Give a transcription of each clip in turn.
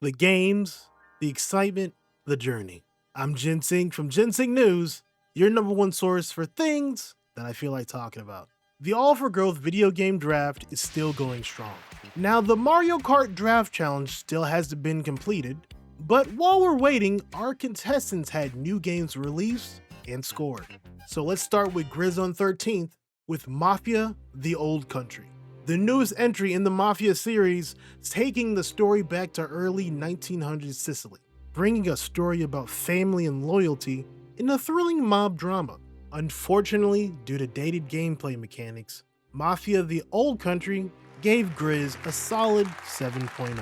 The games, the excitement, the journey. I'm Djinnsenng from Djinnsenng News, your #1 source for things that I feel like talking about. The AllforGrowth Videogame Draft is still going strong. Now, the Mario Kart Draft Challenge still hasn't been completed, but while we're waiting, our contestants had new games released and scored. So let's start with Grizz on 13th with Mafia: The Old Country. The newest entry in the Mafia series is taking the story back to early 1900s Sicily, bringing a story about family and loyalty in a thrilling mob drama. Unfortunately, due to dated gameplay mechanics, Mafia: The Old Country gave Grizz a solid 7.0.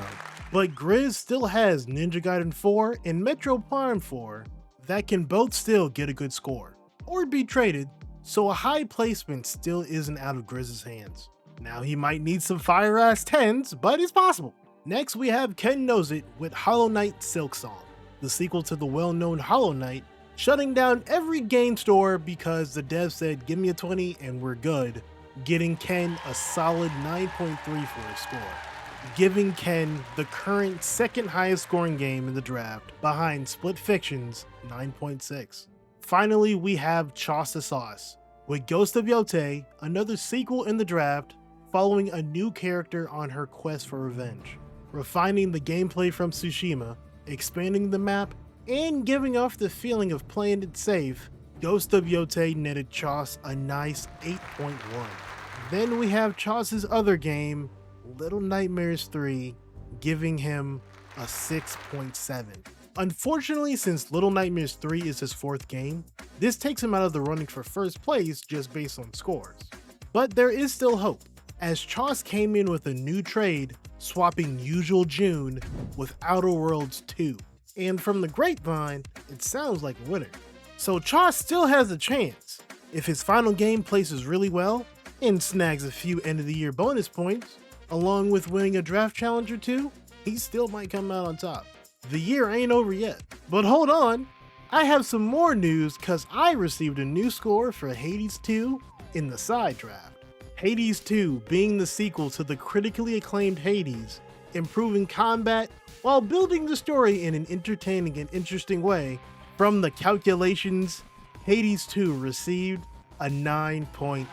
But Grizz still has Ninja Gaiden 4 and Metro Prime 4 that can both still get a good score, or be traded, so a high placement still isn't out of Grizz's hands. Now he might need some fire-ass 10s, but it's possible. Next we have Ken Knows It with Hollow Knight Silksong, the sequel to the well-known Hollow Knight, shutting down every game store because the dev said give me a 20 and we're good, getting Ken a solid 9.3 for his score, giving Ken the current second highest scoring game in the draft behind Split Fiction's 9.6. Finally, we have ChauceDaSauce with Ghost of Yotei, another sequel in the draft, following a new character on her quest for revenge, refining the gameplay from Tsushima, expanding the map, and giving off the feeling of playing it safe. Ghost of Yotei netted Chauce a nice 8.1. Then we have Chauce's other game, Little Nightmares 3, giving him a 6.7. Unfortunately, since Little Nightmares 3 is his 4th game, this takes him out of the running for first place just based on scores. But there is still hope, as Chauce came in with a new trade, swapping Usual June with Outer Worlds 2. And from the grapevine, it sounds like a winner. So Chauce still has a chance. If his final game places really well, and snags a few end of the year bonus points, along with winning a draft challenge or two, he still might come out on top. The year ain't over yet. But hold on, I have some more news cause I received a new score for Hades 2 in the side draft. Hades 2 being the sequel to the critically acclaimed Hades, improving combat while building the story in an entertaining and interesting way. From the calculations, Hades 2 received a 9.8,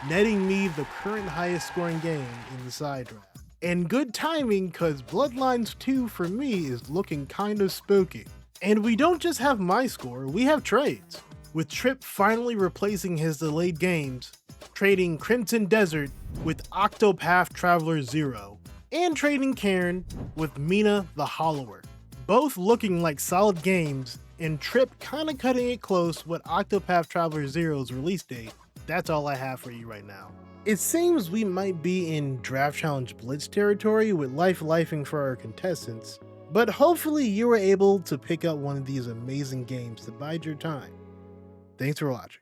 netting me the current highest scoring game in the side draft. And good timing, cause Bloodlines 2 for me is looking kinda spooky. And we don't just have my score, we have trades, with Trip finally replacing his delayed games, trading Crimson Desert with Octopath Traveler 0, and trading Cairn with Mina the Hollower. Both looking like solid games, and Trip kinda cutting it close with Octopath Traveler 0's release date. That's all I have for you right now. It seems we might be in Draft Challenge Blitz territory with lifing for our contestants, but hopefully you were able to pick up one of these amazing games to bide your time. Thanks for watching.